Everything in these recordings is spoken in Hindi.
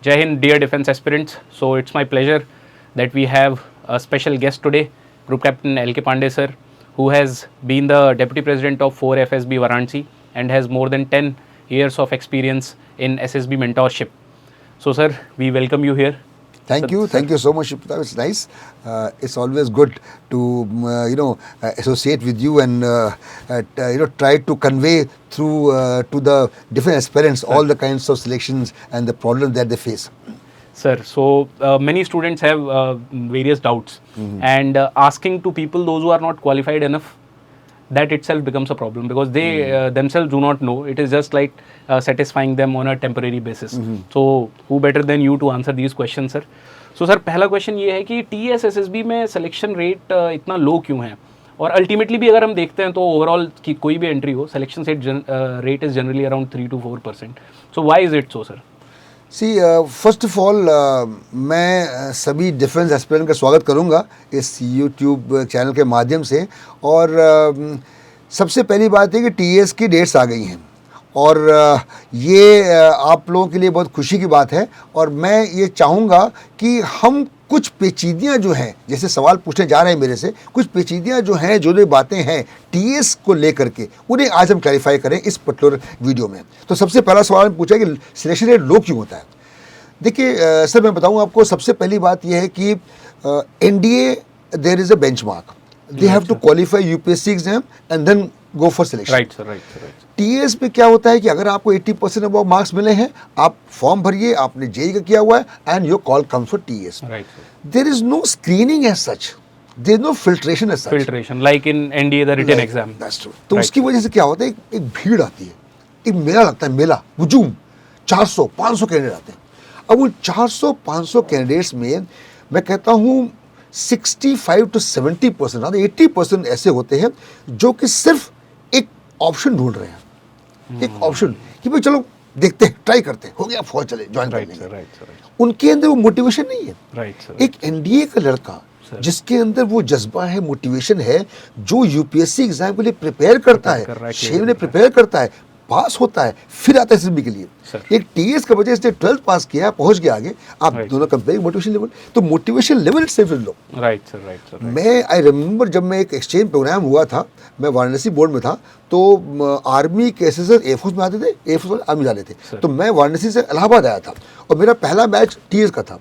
Jai Hind, dear defense aspirants. So it's my pleasure that we have a special guest today, Group Captain L.K. Pandey sir, who has been the Deputy President of 4 FSB Varanasi and has more than 10 years of experience in SSB mentorship. So sir, we welcome you here. Thank you so much. It's nice. It's always good to associate with you and try to convey through to the different aspirants all the kinds of selections and the problems that they face. Sir, so many students have various doubts, and asking to people those who are not qualified enough, that itself becomes a problem because they themselves do not know. It is just like satisfying them on a temporary basis. So who better than you to answer these questions, sir? So sir, पहला क्वेश्चन ये है कि TSSSB में सिलेक्शन रेट इतना लो क्यों है, और अल्टीमेटली भी अगर हम देखते हैं तो ओवरऑल की कोई भी एंट्री हो, selection rate is generally around 3 to 4%. So why is it so sir? See first of all मैं सभी डिफेंस एस्पिरेंट का स्वागत करूंगा इस यूट्यूब चैनल के माध्यम से। और सबसे पहली बात है कि टीएस की डेट्स आ गई हैं और ये आप लोगों के लिए बहुत खुशी की बात है। और मैं ये चाहूँगा कि हम कुछ पेचीदियाँ जो हैं, जैसे सवाल पूछने जा रहे हैं मेरे से, कुछ पेचीदियाँ जो हैं, जो बातें हैं टीएस को लेकर के, उन्हें आज हम क्लैरिफाई करें इस पर्टिकुलर वीडियो में। तो सबसे पहला सवाल पूछा कि सिलेक्शन रेट लो क्यों होता है। देखिए सर, मैं बताऊँ आपको, सबसे पहली बात यह है कि NDA there is a benchmark, they have to qualify UPSC exam and then go for selection. Right sir, right sir. TS में क्या होता है कि अगर आपको 80% अबव मार्क्स मिले हैं, आप फॉर्म भरिए, आपने जेई का किया हुआ है and your call comes for TS. Right. There is no screening as such, there is no filtration as such. Filtration like in NDA the written exam. That's true. तो उसकी वजह से क्या होता है, एक भीड़ आती है, एक मेला लगता है, मेला हुजूम, 400-500 कैंडिडेट आते हैं। अब उन 400-500 कैंडिडेट्स में मैं कहता हूँ 65 to 70%, 80% ऐसे होते हैं जो कि सिर्फ एक ऑप्शन ढूंढ रहे हैं, एक ऑप्शन कि भाई चलो देखते हैं, ट्राई करते हैं, हो गया फौज चले ज्वाइन कर लेंगे। उनके अंदर वो मोटिवेशन नहीं है। राइट। एक एनडीए का लड़का जिसके अंदर वो जज्बा है, मोटिवेशन है, जो यूपीएससी एग्जाम के लिए प्रिपेयर करता है, 6 महीने प्रिपेयर करता है, पास होता है, फिर आता है एसएसबी के लिए। एक टीएस का बच्चा इसने 12th पास किया, पहुंच गया आगे, आप दोनों कंपेयर मोटिवेशन लेवल, तो motivation level itself is low. Right sir, right sir. मैं आई रिमेंबर जब मैं एक एक्सचेंज प्रोग्राम हुआ था, मैं वाराणसी बोर्ड में था, तो आर्मी के एसएसआर एयरफोर्स में आते थे, एयरफोर्स आर्मी जाते थे, तो मैं वाराणसी से इलाहाबाद आया था और मेरा पहला बैच टीएस का था।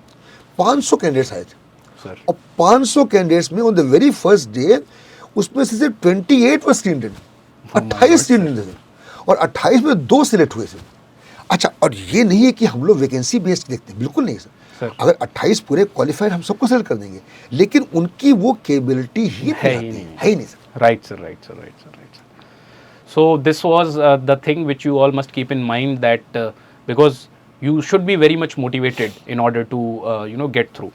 500 कैंडिडेट्स आए थे और 500 कैंडिडेट्स में on the very first day उसमें से सिर्फ 28 वर स्क्रीन थे, 28 स्क्रीन थे और 28 में 2 सिलेक्ट हुए थे। अच्छा, और ये नहीं है कि हम लोग वैकेंसी बेस्ड देखते हैं, बिल्कुल नहीं सर। अगर 28 पूरे क्वालिफाइड हम सबको सेलेक्ट कर देंगे, लेकिन उनकी वो कैपेबिलिटी ही है ही नहीं sir. Right sir, right sir, right sir, right sir. So this was the thing which you all must keep in mind that because you should be very much motivated in order to get through.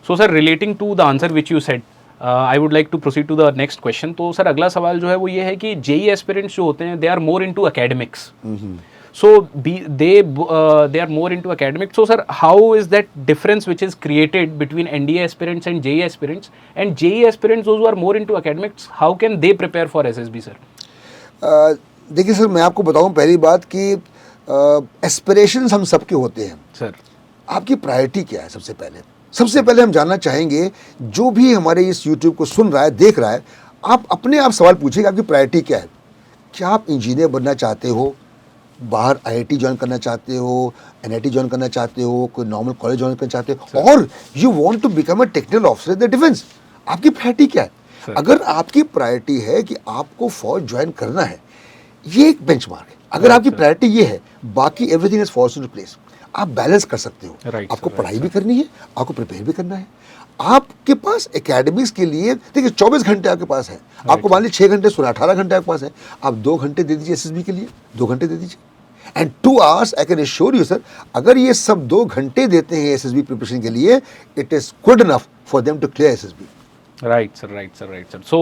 So sir, relating to the answer which you said, I would like to proceed to the next question. तो सर अगला सवाल जो है वो ये है कि जेई एस्पिरेंट्स जो होते हैं, they are more into academics. So they are more into academics. So sir, how is that difference which is created between NDA aspirants and JE aspirants, and JE aspirants those who are more into academics, how can they prepare for SSB sir? देखिए सर, मैं आपको बताऊं पहली बात कि एस्पिरेशंस हम सबके होते हैं सर। आपकी प्रायोरिटी क्या है? सबसे पहले हम जानना चाहेंगे, जो भी हमारे इस यूट्यूब को सुन रहा है, देख रहा है, आप अपने आप सवाल पूछिए आपकी प्रायोरिटी क्या है। क्या आप इंजीनियर बनना चाहते हो, बाहर आईआईटी ज्वाइन करना चाहते हो, एनआईटी ज्वाइन करना चाहते हो, कोई नॉर्मल कॉलेज ज्वाइन करना चाहते हो, और you want to become a technical officer in the defence? आपकी प्रायोरिटी क्या है? अगर आपकी प्रायोरिटी है कि आपको फौज ज्वाइन करना है, ये एक बेंचमार्क है। अगर आपकी प्रायोरिटी ये है, बाकी everything is falls into place, आप बैलेंस कर सकते हो। आपको पढ़ाई भी करनी है, आपको प्रिपेयर भी करना है। आपके पास एकेडमिक्स के लिए देखिए 24 घंटे आपके पास है। आपको मान लीजिए 6 घंटे सोना, 18 घंटे आपके पास है, आप 2 घंटे दे दीजिए एसएसबी के लिए, 2 घंटे दे दीजिए। And 2 hours I can assure you sir, अगर ये सब 2 घंटे देते हैं एसएसबी प्रिपरेशन के लिए, it is good enough for them to clear SSB. Right sir, right sir, right sir. So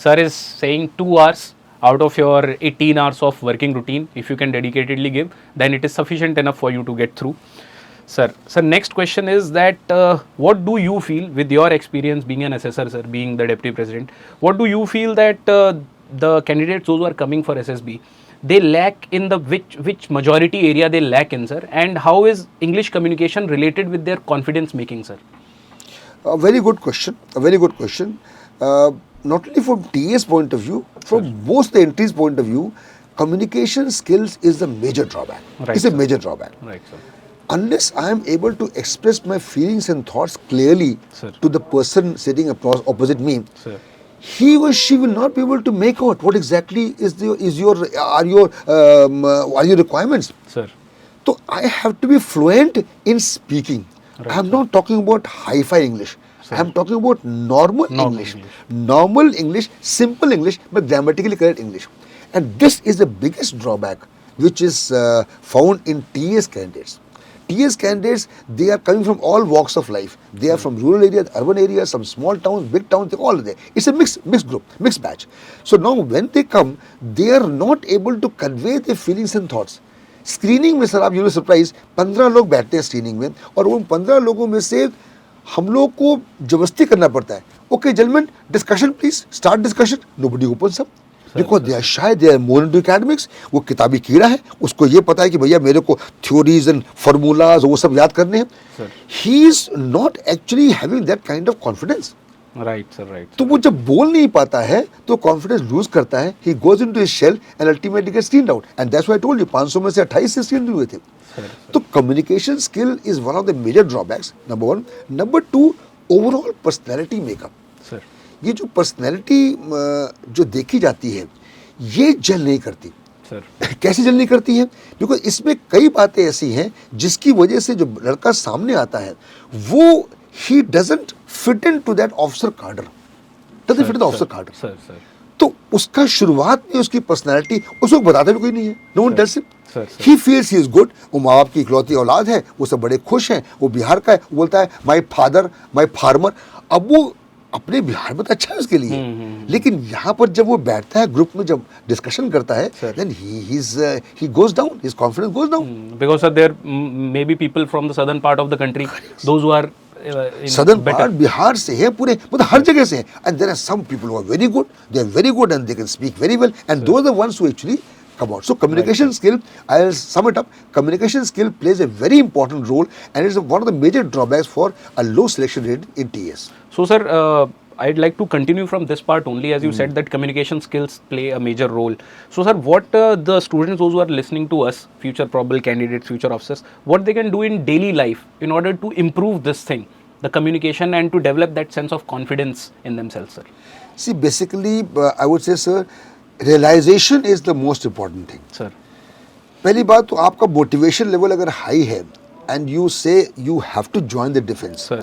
sir is saying 2 hours out of your 18 hours of working routine, if you can dedicatedly give, then it is sufficient enough for you to get through. Sir, next question is that what do you feel with your experience being an assessor, sir, being the deputy president, what do you feel that the candidates those who are coming for SSB, they lack in the which majority area they lack in, sir, and how is English communication related with their confidence making, sir? A very good question. A very good question. Not only from TS point of view, from most the entries point of view, communication skills is the major drawback. Right, It's a sir. major drawback. Right, sir. Unless I am able to express my feelings and thoughts clearly Sir. to the person sitting opposite me, Sir. he or she will not be able to make out what exactly are your requirements. Sir. So I have to be fluent in speaking. I am not talking about hi-fi English. I am talking about normal English. Normal English, simple English, but grammatically correct English. And this is the biggest drawback which is found in TS candidates. TS candidates, they are coming from all walks of life. They are from rural areas, urban areas, some small towns, big towns, they're all there. It's a mixed group, mixed batch. So now when they come, they are not able to convey their feelings and thoughts. Screening में सर आप यू सरप्राइज 15 लोग बैठते हैं स्क्रीनिंग में और उन 15 लोगों में से हम लोग को जबरदस्ती करना पड़ता है. Okay gentleman, discussion please, start discussion. Nobody opens up because they are shy, they are more into academics. वो किताबी कीड़ा है, उसको ये पता है कि भैया मेरे को थ्योरीज एंड फार्मूलाज वो सब याद करने हैं. He is not actually having that kind of confidence. Right sir, right. तो वो जब बोल नहीं पाता है तो कॉन्फिडेंस लूज करता है. He goes into his shell and ultimately gets screened out. And that's why I told you 500 में से 28 से स्क्रीन हुए थे. तो communication skill is one of the major drawbacks, number 1. Number 2, overall personality makeup. Sir, ये जो पर्सनैलिटी जो देखी जाती है ये जल नहीं करती. सर, कैसे जल नहीं करती है? बिकॉज इसमें कई बातें ऐसी हैं जिसकी वजह से जो लड़का सामने आता है वो he doesn't fit into that officer cadre, doesn't fit the officer cadre. Sir, sir, तो उसका शुरुआत में उसकी पर्सनालिटी उसको बताता भी कोई नहीं है. No one tells him. Sir, he feels he is good. वो माँ बाप की इकलौती औलाद है, वो सब बड़े खुश हैं. वो बिहार का है, वो बोलता है माय फादर माय फार्मर. अब वो अपने बिहार में तो अच्छा है उसके लिए, लेकिन यहाँ पर जब वो बैठता है ग्रुप में, जब डिस्कशन करता है, then he goes down, his confidence goes down. Because sir, there may be people from the southern part of the country, those who are southern part Bihar से है, पूरे मतलब हर जगह से है. And there are some people who are very good, they are very good and they can speak very well, and those are the ones who actually come out. So communication skill, I'll sum it up. Communication skill plays a very important role and is one of the major drawbacks for a low selection rate in TS. So sir, I'd like to continue from this part only, as you said that communication skills play a major role. So sir, what the students, those who are listening to us, future probable candidates, future officers, what they can do in daily life in order to improve this thing, the communication, and to develop that sense of confidence in themselves, sir? See, basically, I would say, sir, realization is the most important thing. Sir. पहली बात तो आपका मोटिवेशन लेवल अगर हाई है and you say you have to join the defense, Sir.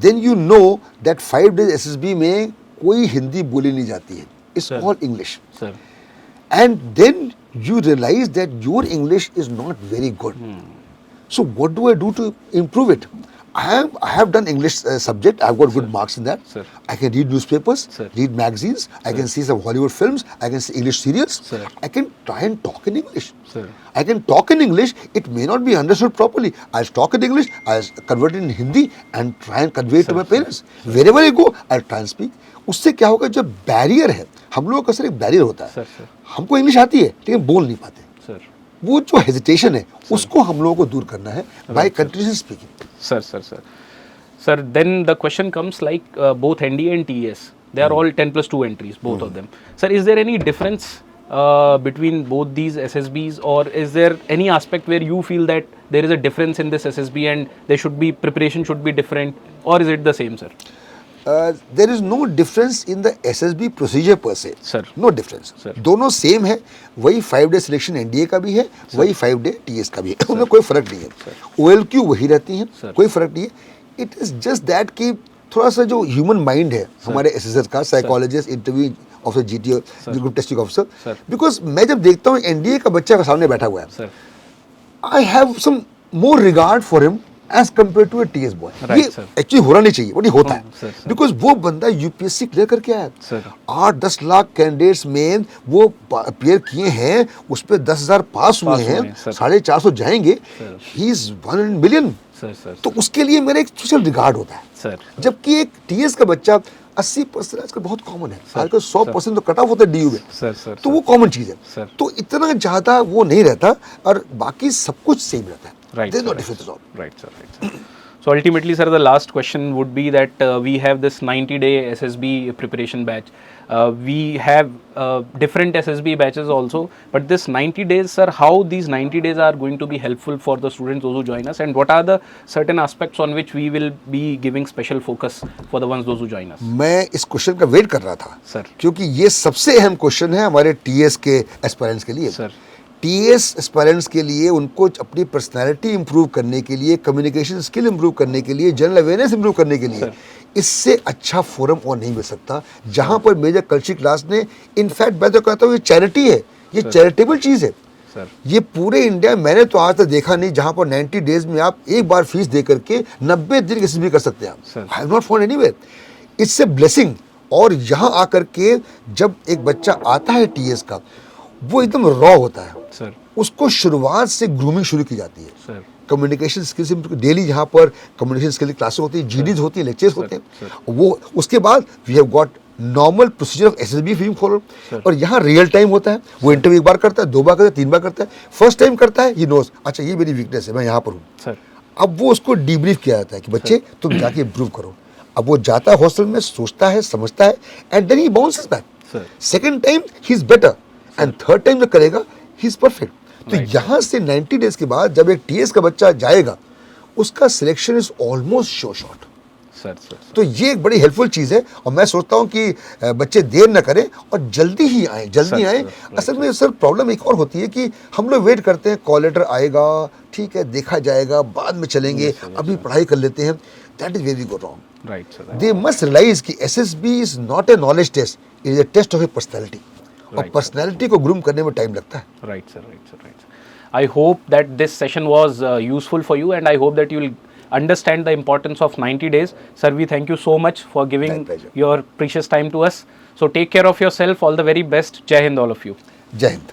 then you know that 5 days SSB में कोई हिंदी बोली नहीं जाती है. It's Sir. all English. Sir. And then you realize that your English is not very good. So what do I do to improve it? I have done English subject. I've got good marks in that. Sir. I can read newspapers, Sir. read magazines. I can see some Hollywood films. I can see English serials. Sir. I can try and talk in English. Sir. I can talk in English. It may not be understood properly. I'll talk in English. I'll convert it in Hindi and try and convey it to my parents. Wherever I go, I'll try and speak. उससे क्या होगा, जो बैरियर है, हम लोगों का सर एक बैरियर होता है. Sir, sir. हमको इंग्लिश आती है लेकिन बोल नहीं पाते. Sir. वो जो हेजिटेशन है उसको हम लोगों को दूर करना है by continuous speaking. Sir, sir, sir. Sir, then the question comes like both NDA and TS, they are all 10+2 entries, both of them. Sir, is there any difference between both these SSBs, or is there any aspect where you feel that there is a difference in this SSB and there should be, preparation should be different, or is it the same, sir? There is no difference in the SSB procedure per se. Sir. No difference. Sir. दोनों सेम है. वही 5 डे सिलेक्शन एनडीए का भी है, वही 5 डे टीएस का भी है. उनमें कोई फर्क नहीं है. OLQ वही रहती है, कोई फर्क नहीं है. इट इज जस्ट दैट कि थोड़ा सा जो ह्यूमन माइंड है हमारे एसएसएस का, psychologist, interview officer, GTO, group testing officer, because मैं जब देखता हूँ एनडीए का बच्चा सामने बैठा हुआ है, I have some more regard for him as compare to a TS boy. ये एक्चुअली होना नहीं चाहिए, वो नहीं होता है. बिकॉज वो बंदा यूपीएससी क्लियर करके आया. 8-10 लाख कैंडिडेट्स में वो अपियर किए हैं, उस पर 10,000 पास हुए हैं, 450 जाएंगे. He is 1 in million. तो उसके लिए मेरा एक स्पेशल रिगार्ड होता है. जबकि एक टीएस का बच्चा 80% आजकल बहुत कॉमन है, सर, आजकल 100% तो कट ऑफ होता है DU में, सर तो वो कॉमन चीज़ है, सर। तो इतना ज़्यादा वो नहीं रहता और बाकी सब कुछ सेम रहता है, Right, There is no sir, difference at all. Right, sir. Right, sir. So ultimately, sir, the last question would be that we have this 90-day SSB preparation batch. We have different SSB batches also, but this 90 days, sir, how these 90 days are going to be helpful for the students those who join us, and what are the certain aspects on which we will be giving special focus for the ones those who join us? मैं इस क्वेश्चन का वेट कर रहा था Sir. क्योंकि ये सबसे अहम क्वेश्चन है हमारे TS के एस्पायरेंट्स के लिए। Sir. TS एस्पायरेंट्स के लिए उनको अपनी पर्सनालिटी इंप्रूव करने के लिए, कम्युनिकेशन स्किल इंप्रूव करने के लिए, जनरल अवेयरनेस इंप्रूव करने के लिए Sir. इससे अच्छा फोरम और नहीं मिल सकता जहां पर मेजर कल्चरल क्लास ने, इनफैक्ट मैं तो कहता हूँ ये चैरिटी है, ये चैरिटेबल चीज़ है। Sir. ये पूरे इंडिया मैंने तो आज तक देखा नहीं जहां पर 90 डेज में आप एक बार फीस दे करके 90 दिन की SSB कर सकते हैं Sir. आप। I have not found anywhere, it's a blessing. और यहाँ आकर के जब एक बच्चा आता है TS का, वो एकदम रॉ होता है, Sir. उसको शुरुआत से ग्रूमिंग शुरू की जाती है। Sir. कम्युनिकेशन स्किल्स डेली यहाँ पर कम्युनिकेशन स्किल की क्लासेस होती है, GDs होती है, लेक्चर्स होते हैं, वो उसके बाद we have got normal procedure of SSB फीम फॉलो, और यहाँ रियल टाइम होता है। वो इंटरव्यू एक बार करता है, 2 बार करता है, 3 बार करता है। फर्स्ट टाइम करता है, ही नोज अच्छा ये मेरी वीकनेस है, मैं यहाँ पर हूँ। Sir. अब वो उसको डीब्रीफ किया जाता है कि बच्चे तुम जाके इम्प्रूव करो। अब वो जाता है हॉस्टल में, सोचता है, समझता है, and then he bounces back. Sir. Second time he is better, and third time जो करेगा ही इज परफेक्ट। तो यहाँ से 90 डेज के बाद जब एक TS का बच्चा जाएगा, उसका selection is almost sure shot. Sir. Sir. तो ये एक बड़ी हेल्पफुल चीज़ है, और मैं सोचता हूँ कि बच्चे देर न करें और जल्दी ही आएँ, जल्दी सर, आएँ। सर, असल में सर प्रॉब्लम एक और होती है कि हम लोग वेट करते हैं, कॉल लेटर आएगा, ठीक है देखा जाएगा, बाद में चलेंगे, अभी पढ़ाई कर लेते हैं। That is very good wrong. Right, sir. They must realize कि SSB is not a knowledge test, it is a test of a personality, और Right, पर्सनैलिटी को ग्रूम करने में टाइम लगता है। Right, sir. Right, sir. Right, sir. I hope that this session was useful for you, and I hope that you will understand the importance of 90 days. Sir, we thank you so much for giving My pleasure. your precious time to us. So take care of yourself. All the very best. Jai Hind, all of you. जय हिंद।